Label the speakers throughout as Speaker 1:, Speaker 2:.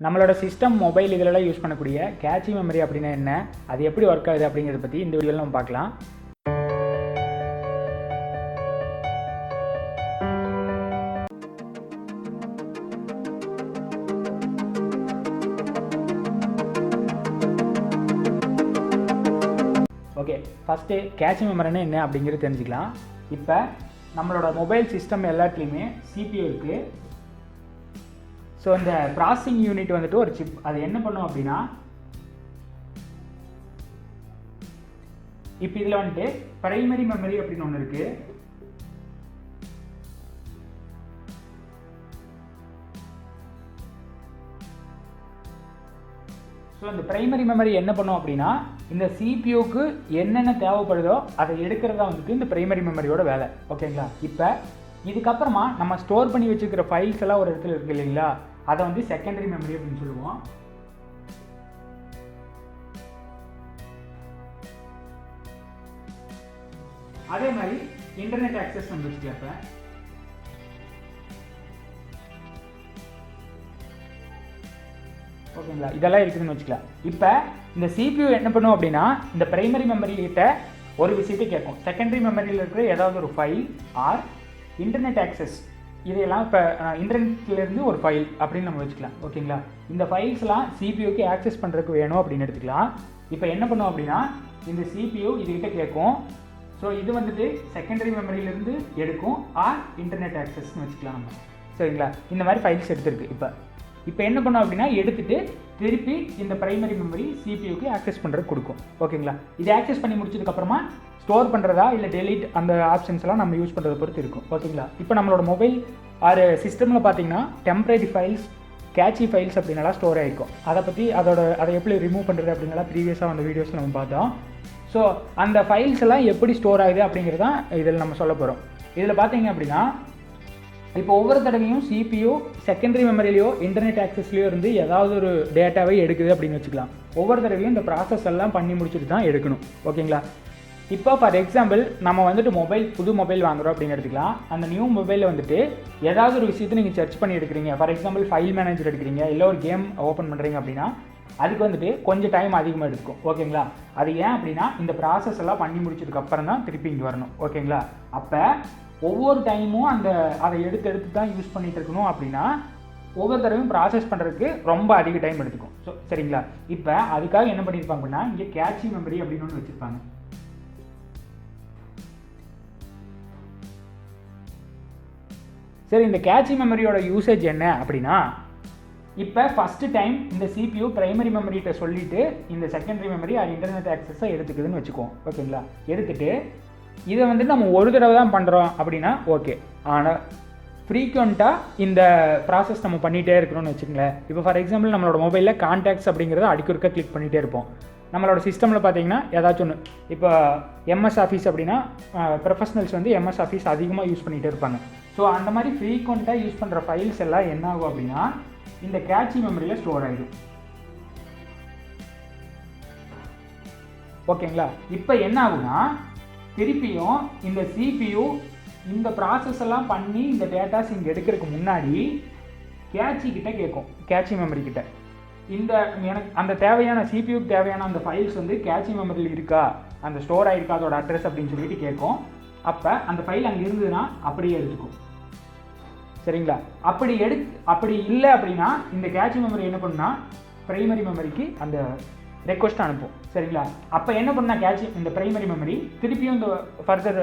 Speaker 1: நம்மளோட system mobile இதிலெல்லாம் use பண்ணக்கூடிய கேட்சி மெமரி அப்படின்னா என்ன, அது எப்படி ஒர்க் ஆகுது அப்படிங்கிறத பற்றி இந்த வீடியோவில் நம்ம பார்க்கலாம். ஓகே, ஃபஸ்ட்டு கேட்சி மெமரினா என்ன அப்படிங்கிறது தெரிஞ்சுக்கலாம். இப்போ நம்மளோட மொபைல் சிஸ்டம் எல்லாத்துலேயுமே CPU இருக்குது. ஸோ இந்த ப்ராசஸிங் யூனிட் வந்துட்டு ஒரு சிப், அது என்ன பண்ணும் அப்படின்னா, இப்போ இதில் வந்துட்டு பிரைமரி மெமரி அப்படின்னு ஒன்று இருக்குது. ஸோ இந்த பிரைமரி மெமரி என்ன பண்ணும் அப்படின்னா, இந்த சிபியூக்கு என்னென்ன தேவைப்படுதோ அதை எடுக்கிறதா வந்துட்டு இந்த பிரைமரி மெமரியோட வேலை. ஓகேங்களா? இப்போ இதுக்கப்புறமா நம்ம ஸ்டோர் பண்ணி வச்சுருக்கிற ஃபைல்ஸ் எல்லாம் ஒரு இடத்துல இருக்குது இல்லைங்களா, அதை வந்து செகண்டரி மெமரி அப்படின்னு சொல்லுவோம். அதே மாதிரி இன்டர்நெட் ஆக்சஸ் நம்ம வச்சுக்கலாம். ஓகேங்களா, இதெல்லாம் இருக்குதுன்னு வச்சுக்கலாம். இப்போ இந்த CPU என்ன பண்ணும் அப்படின்னா, இந்த பிரைமரி மெமரிகிட்ட ஒரு விஷயத்தை கேட்கும். செகண்டரி மெமரியில் இருக்கிற ஏதாவது ஒரு ஃபைல் ஆர் இன்டர்நெட் ஆக்சஸ், இதையெல்லாம் இப்போ இன்டர்நெட்லேருந்து ஒரு ஃபைல் அப்படின்னு நம்ம வச்சுக்கலாம். ஓகேங்களா, இந்த ஃபைல்ஸ்லாம் சிபியூக்கு ஆக்சஸ் பண்ணுறதுக்கு வேணும் அப்படின்னு எடுத்துக்கலாம். இப்போ என்ன பண்ணும் அப்படின்னா, இந்த CPU இதுகிட்ட கேட்கும். ஸோ இது வந்துட்டு செகண்டரி மெமரியிலேருந்து எடுக்கும் ஆர் இன்டர்நெட் ஆக்சஸ்ன்னு வச்சுக்கலாம் நம்ம. சரிங்களா, இந்த மாதிரி ஃபைல்ஸ் எடுத்துருக்கு. இப்போ என்ன பண்ணும் அப்படின்னா, எடுத்துகிட்டு திருப்பி இந்த பிரைமரி மெமரி சிபியூக்கு ஆக்சஸ் பண்ணுறதுக்கு கொடுக்கும். ஓகேங்களா, இது ஆக்சஸ் பண்ணி முடிச்சதுக்கப்புறமா ஸ்டோர் பண்ணுறதா இல்லை டெலீட் அந்த ஆப்ஷன்ஸ்லாம் நம்ம யூஸ் பண்ணுறதை பொறுத்து இருக்கும். ஓகேங்களா, இப்போ நம்மளோட மொபைல் ஆர் சிஸ்டமில் பார்த்தீங்கன்னா டெம்பரரி ஃபைல்ஸ், கேட்சி ஃபைல்ஸ் அப்படின்னாலாம் ஸ்டோர் ஆகிருக்கும். அதை எப்படி ரிமூவ் பண்ணுறது அப்படின்னாலாம் ப்ரீவியஸாக அந்த வீடியோஸில் நம்ம பார்த்தோம். ஸோ அந்த ஃபைல்ஸ் எல்லாம் எப்படி ஸ்டோர் ஆகுது அப்படிங்கிறதான் இதில் நம்ம சொல்ல போகிறோம். இதில் பார்த்தீங்க அப்படின்னா, இப்போ ஒவ்வொரு தடவையும் CPU செகண்டரி மெமரிலையோ இன்டர்நெட் ஆக்சஸ்லையோ இருந்து ஏதாவது ஒரு டேட்டாவை எடுக்குது அப்படின்னு வச்சுக்கலாம். ஒவ்வொரு தடவையும் இந்த ப்ராசஸ் எல்லாம் பண்ணி முடிச்சுட்டு தான் எடுக்கணும். ஓகேங்களா, இப்போ ஃபார் எக்ஸாம்பிள் நம்ம வந்துட்டு புது மொபைல் வாங்குகிறோம் அப்படின்னு எடுத்துக்கலாம். அந்த நியூ மொபைலில் வந்துட்டு ஏதாவது ஒரு விஷயத்தை நீங்கள் சர்ச் பண்ணி எடுக்கிறீங்க. ஃபார் எக்ஸாம்பிள் ஃபைல் மேனேஜர் எடுக்கிறீங்க, இல்லை ஒரு கேம் ஓப்பன் பண்ணுறீங்க அப்படின்னா அதுக்கு வந்துட்டு கொஞ்சம் டைம் அதிகமாக எடுக்கும். ஓகேங்களா, அது ஏன் அப்படின்னா இந்த ப்ராசஸ் எல்லாம் பண்ணி முடிச்சதுக்கு அப்புறம் தான் திருப்பி இங்கே வரணும். ஓகேங்களா, அப்போ ஒவ்வொரு டைமும் அதை எடுத்து தான் யூஸ் பண்ணிகிட்டு இருக்கணும் அப்படின்னா ஒவ்வொரு தடவையும் ப்ராசஸ் பண்ணுறதுக்கு ரொம்ப அதிக டைம் எடுத்துக்கும். ஸோ சரிங்களா, இப்போ அதுக்காக என்ன பண்ணியிருப்பாங்க அப்படின்னா, இங்கே கேட்சி மெமரி அப்படின்னு ஒன்று வச்சுருப்பாங்க. சரி, இந்த கேட்சி மெமரியோட யூசேஜ் என்ன அப்படின்னா, இப்போ ஃபஸ்ட்டு டைம் இந்த CPU பிரைமரி மெமரிகிட்ட சொல்லிவிட்டு இந்த செகண்டரி மெமரி அது இன்டர்நெட் ஆக்சஸை எடுத்துக்குதுன்னு வச்சுக்குவோம். ஓகேங்களா, எடுத்துகிட்டு இதை வந்துட்டு நம்ம ஒரு தடவை தான் பண்ணுறோம் அப்படின்னா ஓகே. ஆனால் ஃப்ரீக்வெண்ட்டாக இந்த ப்ராசஸ் நம்ம பண்ணிகிட்டே இருக்கணும்னு வச்சுக்கோங்களேன். இப்போ ஃபார் எக்ஸாம்பிள் நம்மளோட மொபைலில் கான்டாக்ட்ஸ் அப்படிங்கிறத அடிக்கொருக்க கிளிக் பண்ணிகிட்டே இருப்போம். நம்மளோட சிஸ்டமில் பார்த்தீங்கன்னா ஏதாச்சும் ஒன்று, இப்போ MS ஆஃபீஸ் அப்படின்னா ப்ரொஃபஷனல்ஸ் வந்து MS ஆஃபீஸ் அதிகமாக யூஸ் பண்ணிகிட்டே இருப்பாங்க. ஸோ அந்த மாதிரி ஃப்ரீக்வெண்ட்டாக யூஸ் பண்ணுற ஃபைல்ஸ் எல்லாம் என்ன ஆகும் அப்படின்னா இந்த கேட்சி மெமரியில் ஸ்டோர் ஆகிடும். ஓகேங்களா, இப்போ என்ன ஆகுனா திருப்பியும் இந்த CPU இந்த ப்ராசஸ் எல்லாம் பண்ணி இந்த டேட்டாஸ் இங்கே எடுக்கிறதுக்கு முன்னாடி கேட்சி கிட்ட கேட்கும். கேட்சி மெமரி கிட்ட எனக்கு அந்த தேவையான CPUக்கு தேவையான அந்த ஃபைல்ஸ் வந்து கேட்சி மெமரியில் இருக்கா, அந்த ஸ்டோர் ஆகிருக்கா, அதோட அட்ரஸ் அப்படின்னு சொல்லிட்டு கேட்கும். அப்போ அந்த ஃபைல் அங்கே இருந்ததுன்னா அப்படியே எடுத்துக்கும். சரிங்களா, அப்படி இல்லை அப்படின்னா இந்த கேட்சி மெமரி என்ன பண்ணுன்னா பிரைமரி மெமரிக்கு அந்த ரெக்வஸ்ட் அனுப்பும். சரிங்களா, அப்போ என்ன பண்ணால் இந்த பிரைமரி மெமரி திருப்பியும் இந்த ஃபர்தர்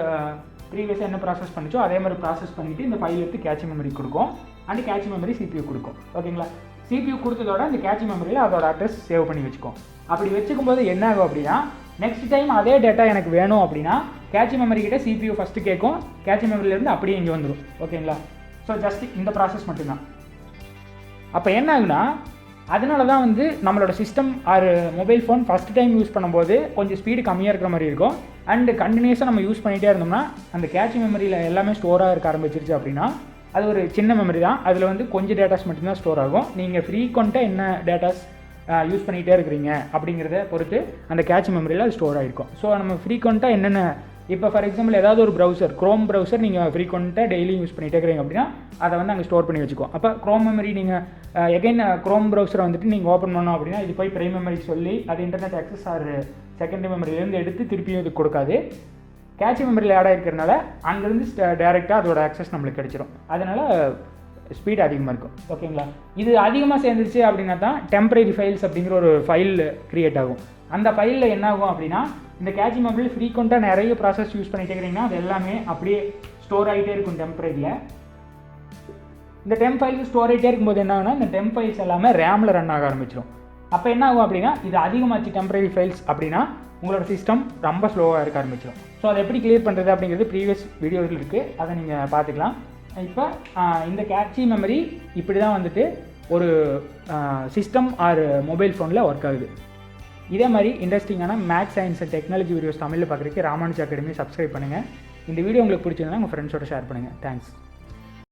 Speaker 1: ப்ரீவியஸாக என்ன ப்ராசஸ் பண்ணிச்சோ அதே மாதிரி ப்ராசஸ் பண்ணிவிட்டு இந்த ஃபைல் எடுத்து கேட்சி மெமரி கொடுக்கும். அந்த கேட்சி மெமரி CPU கொடுக்கும். ஓகேங்களா, CPU கொடுத்ததோட இந்த கேட்சி மெமரியில் அதோட அட்ரஸ் சேவ் பண்ணி வச்சுக்கும். அப்படி வச்சுக்கும் போது என்ன ஆகும் அப்படின்னா, நெக்ஸ்ட் டைம் அதே டேட்டா எனக்கு வேணும் அப்படின்னா கேட்சி மெமரி கிட்ட CPU ஃபஸ்ட்டு கேட்கும். கேட்சி மெமரியிலேருந்து அப்படியே இங்கே வந்துடும். ஓகேங்களா, ஸோ ஜஸ்ட் இந்த ப்ராசஸ் மட்டும்தான். அப்போ என்ன ஆகுனா, அதனால தான் வந்து நம்மளோட system or mobile phone first time use பண்ணும்போது கொஞ்சம் ஸ்பீடு கம்மியாக இருக்கிற மாதிரி இருக்கும். அண்டு கண்டினியூஸாக நம்ம யூஸ் பண்ணிகிட்டே இருந்தோம்னா அந்த கேட்சி மெமரியில் எல்லாமே ஸ்டோராக இருக்க ஆரம்பிச்சிருச்சு அப்படின்னா அது ஒரு சின்ன மெமரி தான். அதில் வந்து கொஞ்சம் டேட்டாஸ் மட்டும்தான் ஸ்டோர் ஆகும். நீங்கள் ஃப்ரீக்வெண்ட்டாக என்ன டேட்டாஸ் யூஸ் பண்ணிகிட்டே இருக்கிறீங்க அப்படிங்கிறத பொறுத்து அந்த கேட்ச் மெமரியில் அது ஸ்டோர் ஆகிருக்கும். ஸோ நம்ம ஃப்ரீக்வெண்ட்டாக என்னென்ன இப்போ ஃபார் எக்ஸாம்பிள் ஏதாவது ஒரு ப்ரௌசர் க்ரோம் ப்ரௌசர் நீங்கள் ஃப்ரீக்வெண்ட்டாக டெய்லி யூஸ் பண்ணிகிட்டே இருக்கிறீங்க அப்படின்னா அதை வந்து அங்கே ஸ்டோர் பண்ணி வச்சுக்கோ. அப்போ க்ரோம் மெமரி நீங்கள் எகைன் க்ரோம் ப்ரௌசரை வந்துட்டு நீங்கள் ஓப்பன் பண்ணோம் அப்படின்னா இது போய் பிரைம் மெமரி சொல்லி அது இன்டர்நெட் ஆக்சஸ் ஆர் செகண்டரி மெமரியிலேருந்து எடுத்து திருப்பியும் இது கொடுக்காது. கேட்சி மெமரியில் ஆட் ஆகிருக்கிறதுனால அங்கேருந்து டேரெக்டாக அதோட ஆக்சஸ் நம்மளுக்கு கிடைச்சிரும். அதனால் ஸ்பீட் அதிகமாக இருக்கும். ஓகேங்களா? இது அதிகமாக சேர்ந்துருச்சு அப்படின்னா தான் டெம்பரரி ஃபைல்ஸ் அப்படிங்கிற ஒரு ஃபைல் க்ரியேட் ஆகும். அந்த ஃபைலில் என்ன ஆகும் அப்படின்னா இந்த கேட்சி மெமரியில் ஃப்ரீக்வெண்ட்டாக நிறைய ப்ராசஸ் யூஸ் பண்ணிகிட்டே இருக்கிறீங்கன்னா அது எல்லாமே அப்படியே ஸ்டோர் ஆகிட்டே இருக்கும் டெம்பரரியில். இந்த டெம்ப் ஃபைல்ஸ் ஸ்டோர் ஆகிட்டே இருக்கும்போது என்ன ஆகுனா இந்த டெம்ப் ஃபைல்ஸ் எல்லாமே ரேமில் ரன் ஆக ஆரம்பிச்சிடும். அப்போ என்ன ஆகும் அப்படின்னா இது அதிகமாச்சு டெம்பரரி ஃபைல்ஸ் அப்படின்னா உங்களோட சிஸ்டம் ரொம்ப ஸ்லோவாக இருக்க ஆரம்பிச்சிடும். ஸோ அதை எப்படி கிளியர் பண்ணுறது அப்படிங்கிறது ப்ரீவியஸ் வீடியோவில் இருக்குது, அதை நீங்கள் பார்த்துக்கலாம். இப்போ இந்த கேட்சி மெமரி இப்படி தான் வந்துட்டு ஒரு சிஸ்டம் ஆர் மொபைல் ஃபோனில் ஒர்க் ஆகுது. இதே மாதிரி இன்ட்ரெஸ்டிங்கான maths, science and technology videos தமிழில் பார்க்குறதுக்கு ராமானுஜா அகாடமி சப்ஸ்கிரைப் பண்ணுங்கள். இந்த வீடியோ உங்களுக்கு பிடிச்சிருந்தா உங்கள் ஃப்ரெண்ட்ஸோட ஷேர் பண்ணுங்கள். தேங்க்ஸ்.